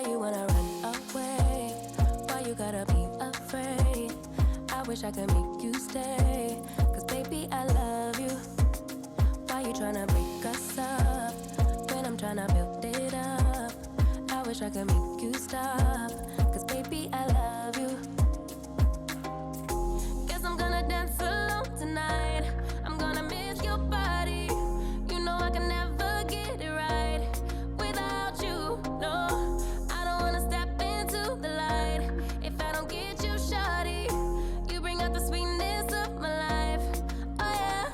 you wanna run away? Why you gotta be afraid? I wish I could make you stay, 'cause baby I love you. Why you tryna break us up when I'm tryna build it up? I wish I could make you stop, 'cause baby I love you. Guess I'm gonna dance alone tonight. I'm gonna miss your body. You know I can never get it right without you. No, I don't wanna step into the light if I don't get you, shawty. You bring out the sweetness of my life. Oh yeah.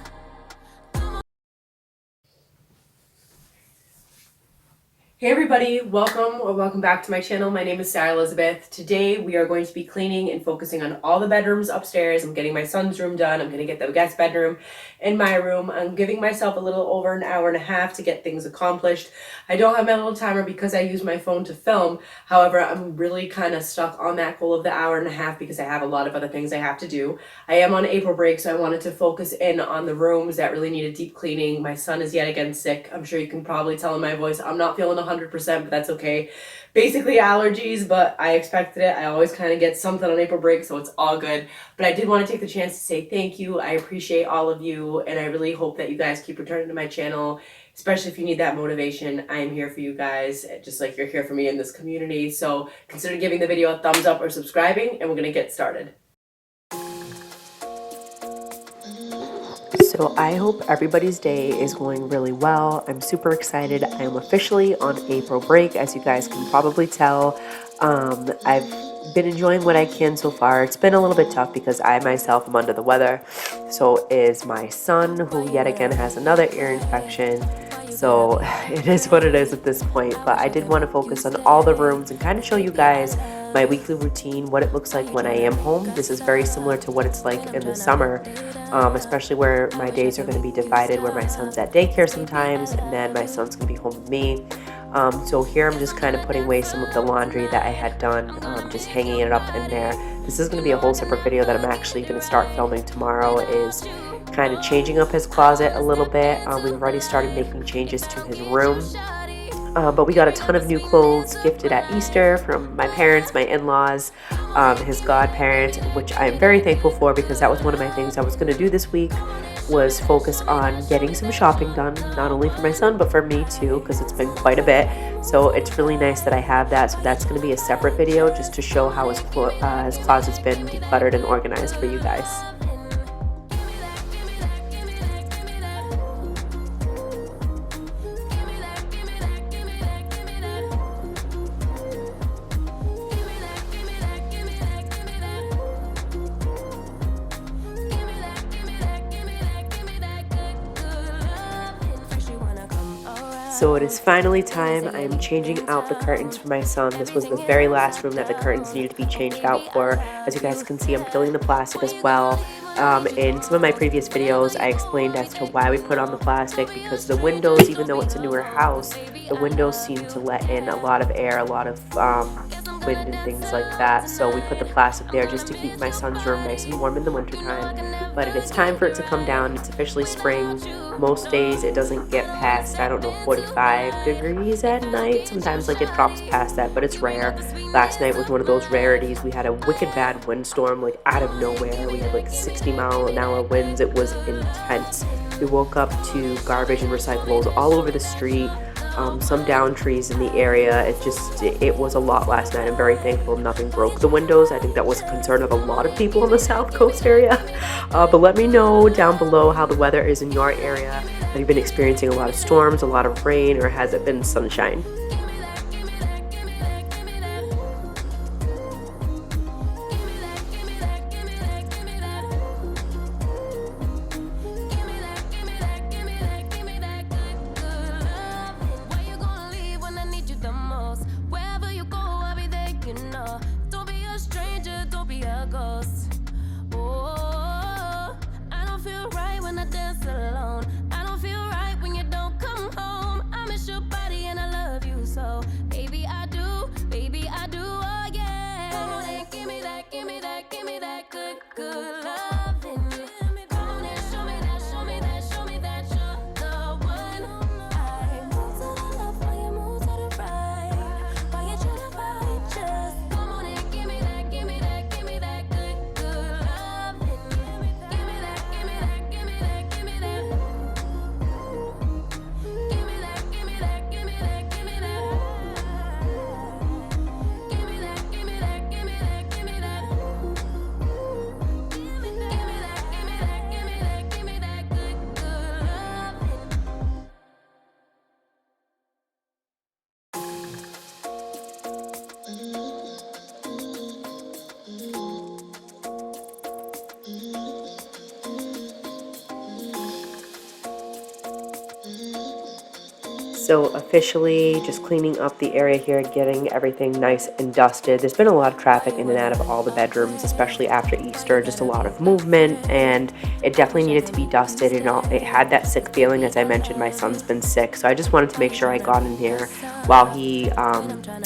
Hey everybody, welcome back to my channel. My name is SarahElizabeth. Today we are going to be cleaning and focusing on all the bedrooms upstairs. I'm getting my son's room done. I'm going to get the guest bedroom and my room. I'm giving myself a little over an hour and a half to get things accomplished. I don't have my little timer because I use my phone to film. However, I'm really kind of stuck on that goal of the hour and a half because I have a lot of other things I have to do. I am on April break, so I wanted to focus in on the rooms that really needed deep cleaning. My son is yet again sick. I'm sure you can probably tell in my voice I'm not feeling 100%, but that's okay. Basically allergies, but I expected it. I always kind of get something on April break, so it's all good. But I did want to take the chance to say thank you. I appreciate all of you, and I really hope that you guys keep returning to my channel, especially if you need that motivation. I am here for you guys, just like you're here for me in this community. So consider giving the video a thumbs up or subscribing, and we're going to get started. So I hope everybody's day is going really well. I'm super excited. I am officially on April break, as you guys can probably tell. I've been enjoying what I can so far. It's been a little bit tough because I myself am under the weather. So is my son, who yet again has another ear infection. So it is what it is at this point. But I did want to focus on all the rooms and kind of show you guys my weekly routine, what it looks like when I am home. This is very similar to what it's like in the summer, especially where my days are going to be divided, where my son's at daycare sometimes, and then my son's going to be home with me. So here I'm just kind of putting away some of the laundry that I had done, just hanging it up in there. This is going to be a whole separate video that I'm actually going to start filming tomorrow, is kind of changing up his closet a little bit. We've already started making changes to his room. But we got a ton of new clothes gifted at Easter from my parents, my in-laws, his godparent, which I'm very thankful for, because that was one of my things I was going to do this week, was focus on getting some shopping done, not only for my son, but for me too, because it's been quite a bit. So it's really nice that I have that. So that's going to be a separate video just to show how his closet's been decluttered and organized for you guys. So it is finally time. I am changing out the curtains for my son. This was the very last room that the curtains needed to be changed out for. As you guys can see, I'm peeling the plastic as well. In some of my previous videos, I explained as to why we put on the plastic, because the windows, even though it's a newer house, the windows seem to let in a lot of air, a lot of wind and things like that. So we put the plastic there just to keep my son's room nice and warm in the wintertime. But it is time for it to come down. It's officially spring. Most days it doesn't get past, I don't know, 45 degrees at night. Sometimes like it drops past that, but it's rare. Last night was one of those rarities. We had a wicked bad windstorm, like out of nowhere. We had like 60-mile-an-hour winds. It was intense. We woke up to garbage and recyclables all over the street. Some down trees in the area. It was a lot last night. I'm very thankful nothing broke the windows. I think that was a concern of a lot of people in the South Coast area. But let me know down below how the weather is in your area. Have you been experiencing a lot of storms, a lot of rain, or has it been sunshine? Alone. I don't feel right when you don't come home. I miss your body and I love you so. So officially just cleaning up the area here, getting everything nice and dusted. There's been a lot of traffic in and out of all the bedrooms, especially after Easter, just a lot of movement, and it definitely needed to be dusted. And it had that sick feeling. As I mentioned, my son's been sick, so I just wanted to make sure I got in here while he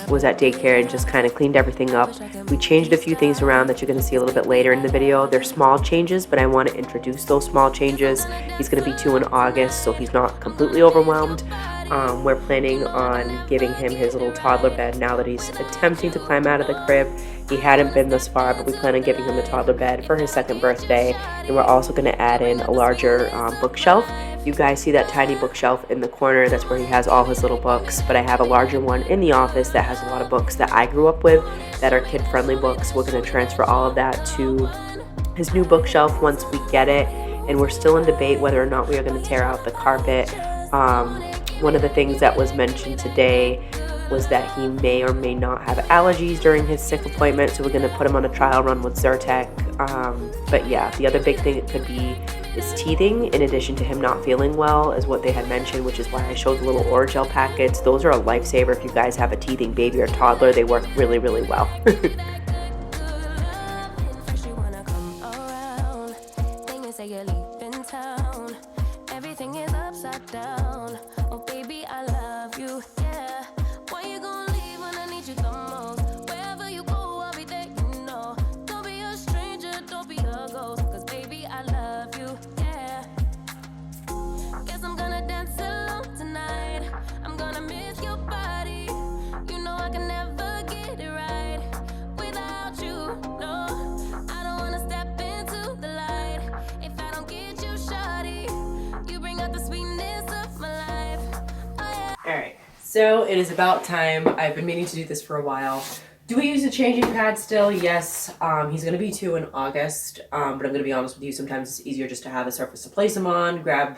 was at daycare and just kind of cleaned everything up. We changed a few things around that you're going to see a little bit later in the video. They're small changes, but I want to introduce those small changes. He's going to be 2 in August, so he's not completely overwhelmed. We're planning on giving him his little toddler bed now that he's attempting to climb out of the crib. He hadn't been this far, but we plan on giving him the toddler bed for his 2nd birthday. And we're also going to add in a larger bookshelf. You guys see that tiny bookshelf in the corner? That's where he has all his little books. But I have a larger one in the office that has a lot of books that I grew up with that are kid-friendly books. We're going to transfer all of that to his new bookshelf once we get it. And we're still in debate whether or not we are going to tear out the carpet. One of the things that was mentioned today was that he may or may not have allergies during his sick appointment, so we're going to put him on a trial run with Zyrtec. But yeah, the other big thing it could be is teething, in addition to him not feeling well, is what they had mentioned, which is why I showed the little Oragel packets. Those are a lifesaver if you guys have a teething baby or toddler. They work really, really well. Everything is upside down. Oh baby, I love you, yeah. Why you gonna leave when I need you the most? Wherever you go, I'll be there, you know. Don't be a stranger, don't be a ghost. Cause baby, I love you, yeah. Guess I'm gonna dance alone tonight. I'm gonna miss your body. You know I can never get it right without you, no. I don't wanna step into the light if I don't get you, shawty. You bring out the sweetness of my life. Oh, yeah. Alright, so it is about time. I've been meaning to do this for a while. Do we use a changing pad still? Yes. He's going to be 2 in August, but I'm going to be honest with you, sometimes it's easier just to have a surface to place him on, grab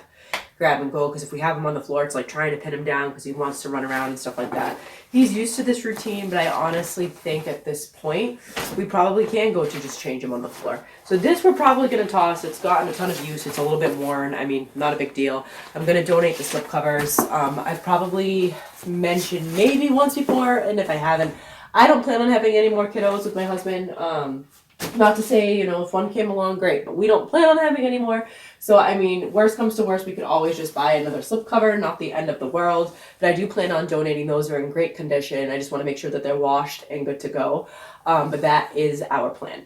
and go, because if we have him on the floor, it's like trying to pin him down because he wants to run around and stuff like that. He's used to this routine, but I honestly think at this point, we probably can go to just change him on the floor. So this we're probably going to toss. It's gotten a ton of use. It's a little bit worn. I mean, not a big deal. I'm going to donate the slip covers. I've probably mentioned maybe once before, and if I haven't, I don't plan on having any more kiddos with my husband. Not to say, you know, if one came along, great, but we don't plan on having any more. So, I mean, worst comes to worst, we could always just buy another slip cover, not the end of the world. But I do plan on donating those. They're in great condition. I just want to make sure that they're washed and good to go. But that is our plan.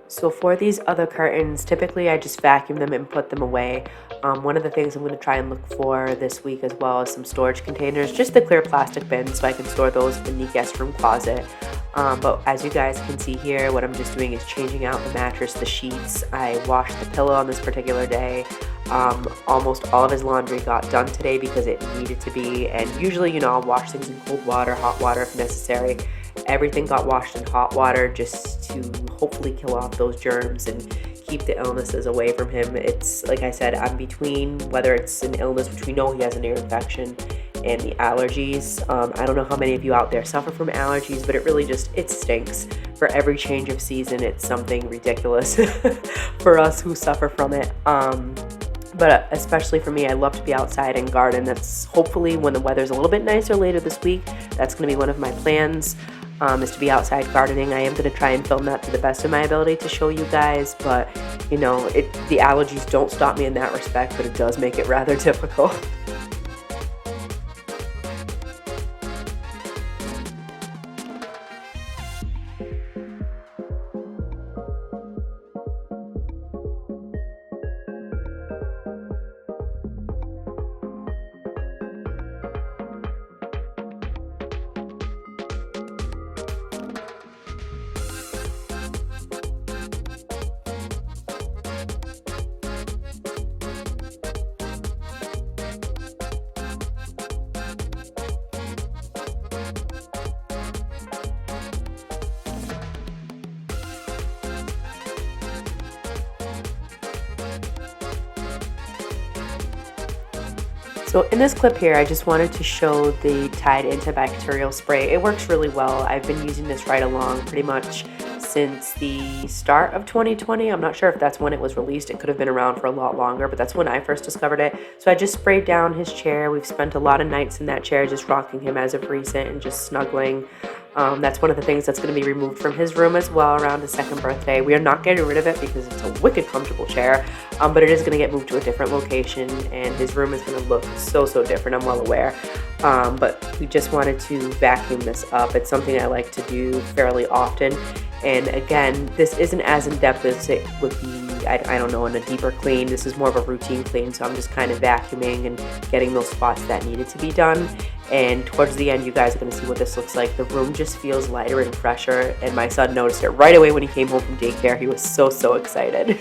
So for these other curtains, typically I just vacuum them and put them away. One of the things I'm going to try and look for this week as well is some storage containers, just the clear plastic bins, so I can store those in the guest room closet. But as you guys can see here, what I'm just doing is changing out the mattress, the sheets. I washed the pillow on this particular day. Almost all of his laundry got done today because it needed to be, and usually, you know, I'll wash things in cold water, hot water if necessary. Everything got washed in hot water just to hopefully kill off those germs and keep the illnesses away from him. It's like I said, I'm between whether it's an illness, which we know he has an ear infection, and the allergies. I don't know how many of you out there suffer from allergies, but it really just, it stinks. For every change of season, it's something ridiculous for us who suffer from it. But especially for me, I love to be outside and garden. That's hopefully when the weather's a little bit nicer later this week. That's going to be one of my plans, is to be outside gardening. I am going to try and film that to the best of my ability to show you guys. But, you know, the allergies don't stop me in that respect, but it does make it rather difficult. So in this clip here, I just wanted to show the Tide antibacterial spray. It works really well. I've been using this right along pretty much since the start of 2020. I'm not sure if that's when it was released. It could have been around for a lot longer, but that's when I first discovered it. So I just sprayed down his chair. We've spent a lot of nights in that chair just rocking him as of recent and just snuggling. That's one of the things that's going to be removed from his room as well around his 2nd birthday. We are not getting rid of it because it's a wicked comfortable chair, but it is going to get moved to a different location, and his room is going to look so different, I'm well aware. But we just wanted to vacuum this up. It's something I like to do fairly often. And again, this isn't as in-depth as it would be, I don't know, in a deeper clean. This is more of a routine clean, so I'm just kind of vacuuming and getting those spots that needed to be done. And towards the end, you guys are going to see what this looks like. The room just feels lighter and fresher, and my son noticed it right away when he came home from daycare. He was so excited.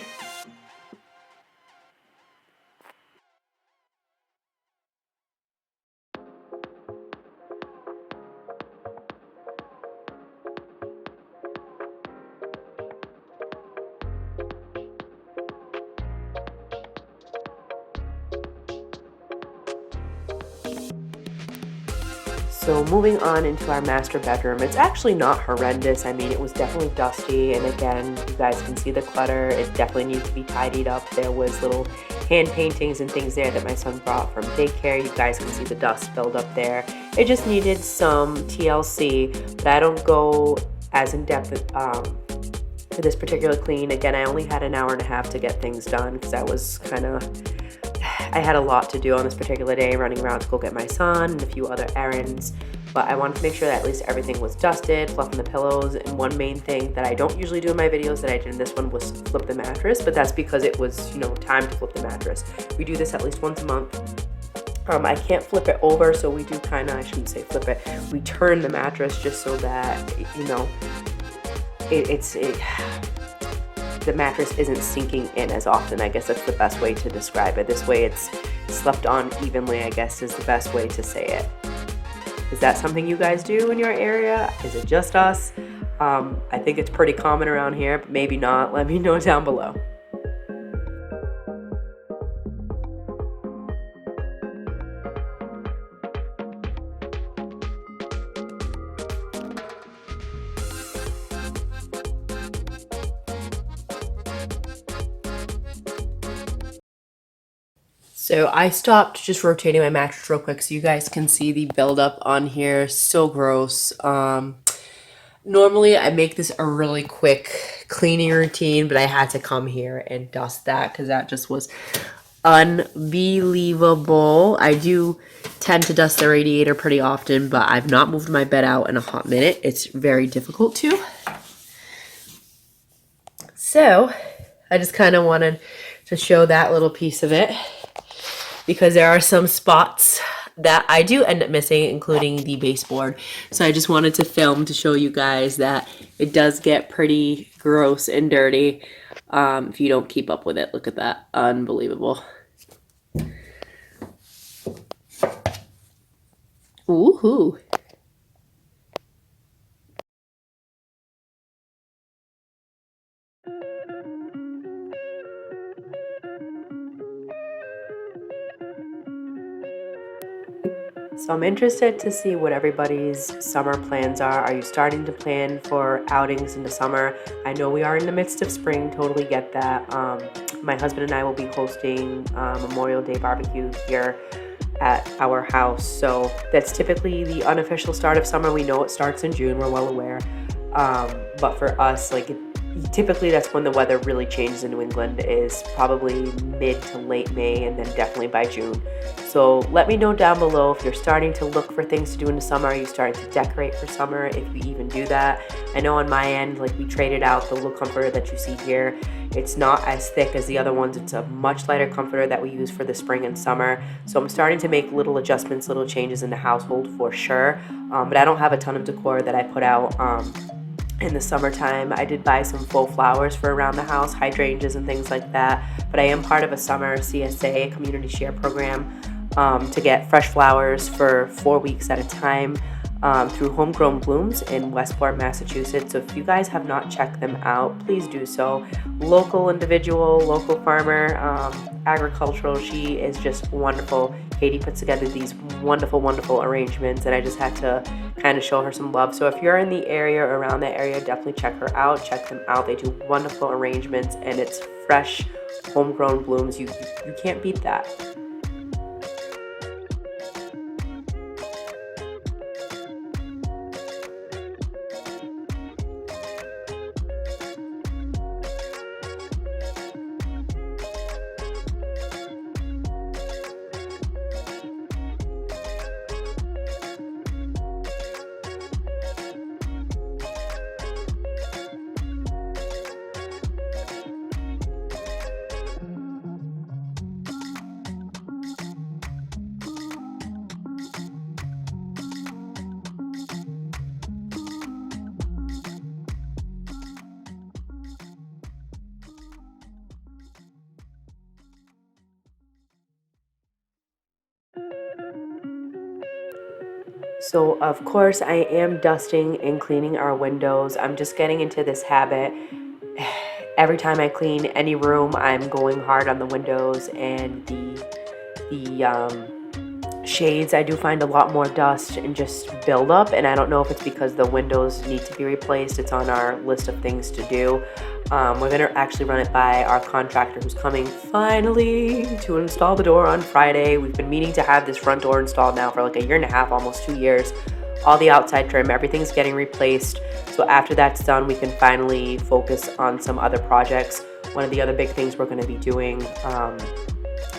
So moving on into our master bedroom, it's actually not horrendous. I mean, it was definitely dusty, and again, you guys can see the clutter. It definitely needs to be tidied up. There was little hand paintings and things there that my son brought from daycare. You guys can see the dust filled up there. It just needed some TLC, but I don't go as in depth to this particular clean. Again, I only had an hour and a half to get things done because I had a lot to do on this particular day, running around to go get my son and a few other errands. But I wanted to make sure that at least everything was dusted, fluffing the pillows, and one main thing that I don't usually do in my videos that I did in this one was flip the mattress, but that's because it was, time to flip the mattress. We do this at least once a month. I can't flip it over, so we do I shouldn't say flip it, we turn the mattress just so that, the mattress isn't sinking in as often. I guess that's the best way to describe it. This way it's slept on evenly, I guess is the best way to say it. Is that something you guys do in your area? Is it just us? I think it's pretty common around here, but maybe not. Let me know down below. So I stopped just rotating my mattress real quick so you guys can see the buildup on here. So gross. Normally I make this a really quick cleaning routine, but I had to come here and dust that because that just was unbelievable. I do tend to dust the radiator pretty often, but I've not moved my bed out in a hot minute. It's very difficult to. So I just kind of wanted to show that little piece of it, because there are some spots that I do end up missing, including the baseboard. So I just wanted to film to show you guys that it does get pretty gross and dirty if you don't keep up with it. Look at that. Unbelievable. Woohoo. So I'm interested to see what everybody's summer plans are. Are you starting to plan for outings in the summer? I know we are in the midst of spring, totally get that. My husband and I will be hosting Memorial Day barbecue here at our house. So that's typically the unofficial start of summer. We know it starts in June, we're well aware. But for us, typically that's when the weather really changes in New England, is probably mid to late May, and then definitely by June. So let me know down below if you're starting to look for things to do in the summer. Are you starting to decorate for summer, if you even do that? I know on my end, we traded out the little comforter that you see here. It's not as thick as the other ones. It's a much lighter comforter that we use for the spring and summer. So I'm starting to make little adjustments, little changes in the household for sure. But I don't have a ton of decor that I put out in the summertime. I did buy some faux flowers for around the house, hydrangeas and things like that. But I am part of a summer CSA, community share program, to get fresh flowers for 4 weeks at a time. through Homegrown Blooms in Westport, Massachusetts. So if you guys have not checked them out, please do so. Local individual, local farmer, agricultural. She is just wonderful. Katie puts together these wonderful, wonderful arrangements, and I just had to kind of show her some love. So if you're in the area or around that area, definitely check her out. Check them out. They do wonderful arrangements, and it's fresh, homegrown blooms. You can't beat that. So of course I am dusting and cleaning our windows. I'm just getting into this habit. Every time I clean any room, I'm going hard on the windows and the shades. I do find a lot more dust and just build up, and I don't know if it's because the windows need to be replaced. It's on our list of things to do. We're gonna actually run it by our contractor who's coming finally to install the door on Friday. We've been meaning to have this front door installed now for like 1.5 years, almost 2 years. All the outside trim, everything's getting replaced. So after that's done, we can finally focus on some other projects. One of the other big things we're gonna be doing,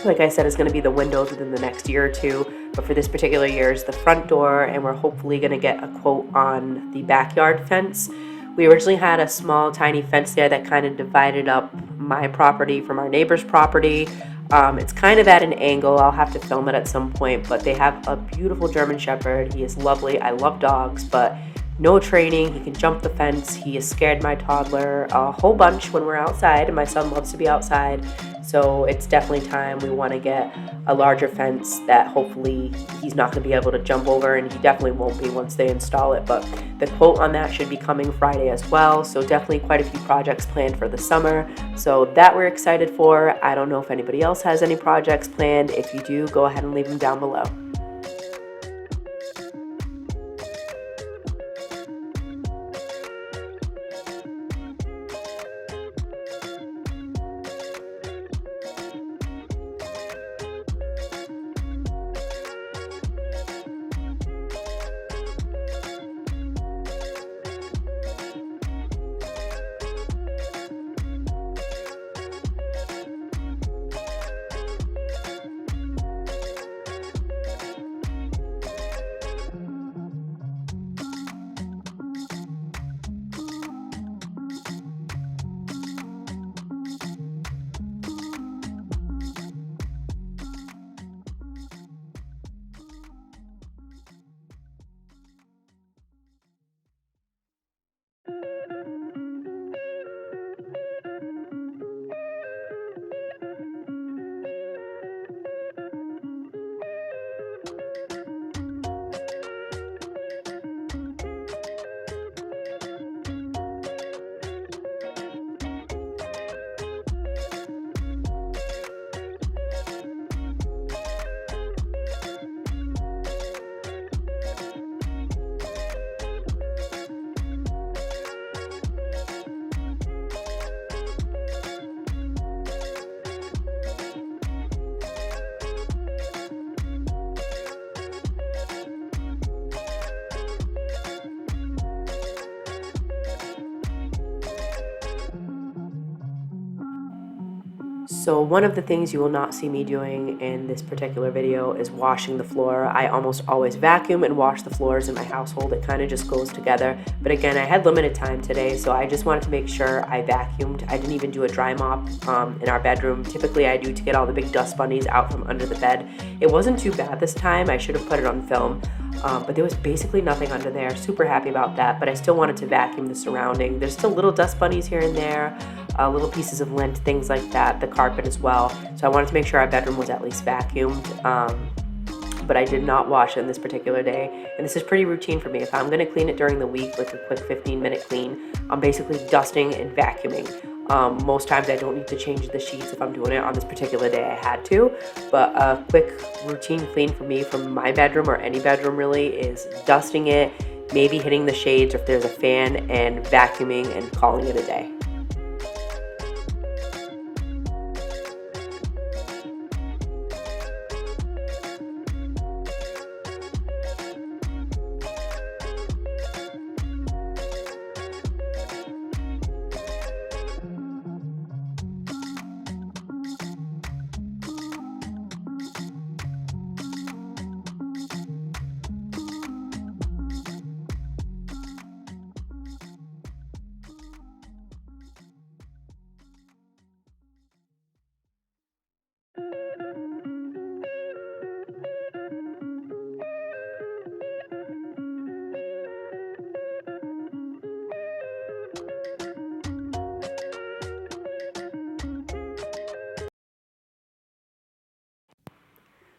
like I said, is going to be the windows within the next year or two. But for this particular year is the front door, and we're hopefully going to get a quote on the backyard fence. We originally had a small, tiny fence there that kind of divided up my property from our neighbor's property. It's kind of at an angle. I'll have to film it at some point, but they have a beautiful German Shepherd. He is lovely. I love dogs, but no training. He can jump the fence. He has scared my toddler a whole bunch when we're outside, and my son loves to be outside. So it's definitely time. We want to get a larger fence that hopefully he's not going to be able to jump over, and he definitely won't be once they install it. But the quote on that should be coming Friday as well. So definitely quite a few projects planned for the summer. So that we're excited for. I don't know if anybody else has any projects planned. If you do, go ahead and leave them down below. So one of the things you will not see me doing in this particular video is washing the floor. I almost always vacuum and wash the floors in my household. It kind of just goes together. But again, I had limited time today, so I just wanted to make sure I vacuumed. I didn't even do a dry mop in our bedroom. Typically I do to get all the big dust bunnies out from under the bed. It wasn't too bad this time. I should have put it on film. But there was basically nothing under there. Super happy about that, but I still wanted to vacuum the surrounding. There's still little dust bunnies here and there, little pieces of lint, things like that, the carpet as well. So I wanted to make sure our bedroom was at least vacuumed. but I did not wash it in this particular day. And this is pretty routine for me. If I'm gonna clean it during the week, like a quick 15-minute clean, I'm basically dusting and vacuuming. Most times I don't need to change the sheets if I'm doing it. On this particular day I had to, but a quick routine clean for me from my bedroom, or any bedroom really, is dusting it, maybe hitting the shades if there's a fan, and vacuuming and calling it a day.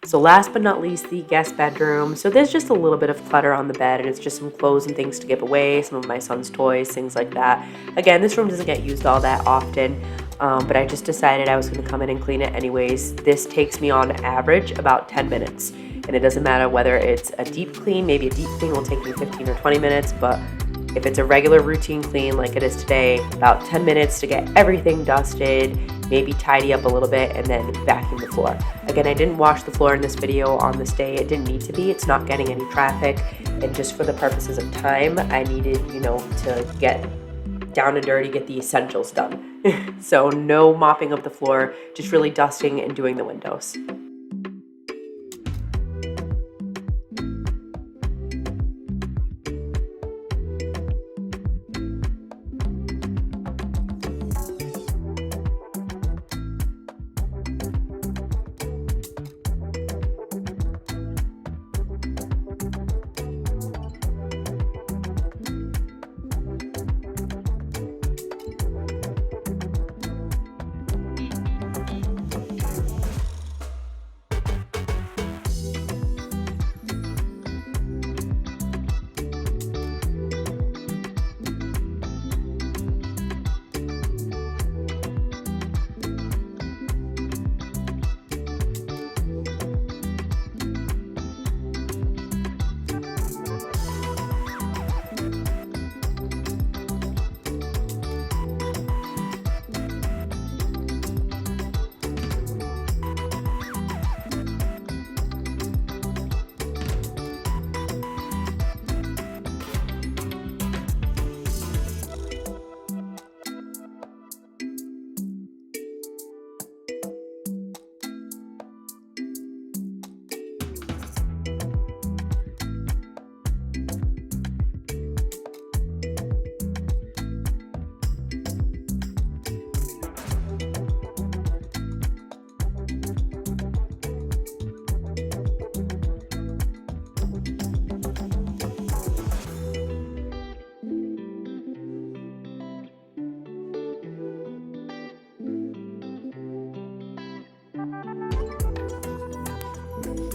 So last but not least, the guest bedroom. So there's just a little bit of clutter on the bed, and it's just some clothes and things to give away, some of my son's toys, things like that. Again, this room doesn't get used all that often, but I just decided I was going to come in and clean it anyways. This takes me on average about 10 minutes, and it doesn't matter whether it's a deep clean. Maybe a deep clean will take me 15 or 20 minutes, but if it's a regular routine clean like it is today, about 10 minutes to get everything dusted, maybe tidy up a little bit, and then vacuum the floor. Again, I didn't wash the floor in this video on this day. It didn't need to be. It's not getting any traffic, and just for the purposes of time, I needed, to get down and dirty, get the essentials done. So no mopping of the floor, just really dusting and doing the windows.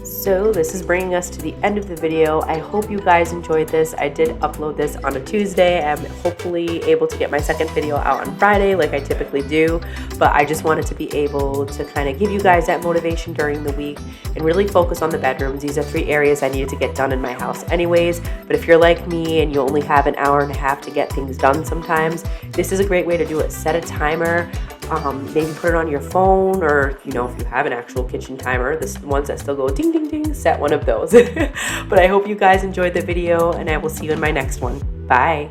So this is bringing us to the end of the video. I hope you guys enjoyed this. I did upload this on a Tuesday. I'm hopefully able to get my second video out on Friday like I typically do, but I just wanted to be able to kind of give you guys that motivation during the week and really focus on the bedrooms. These are 3 areas I needed to get done in my house anyways, but if you're like me and you only have an hour and a half to get things done sometimes, this is a great way to do it. Set a timer. Maybe put it on your phone, or if you have an actual kitchen timer, the ones that still go ding ding ding, set one of those. But I hope you guys enjoyed the video, and I will see you in my next one. Bye.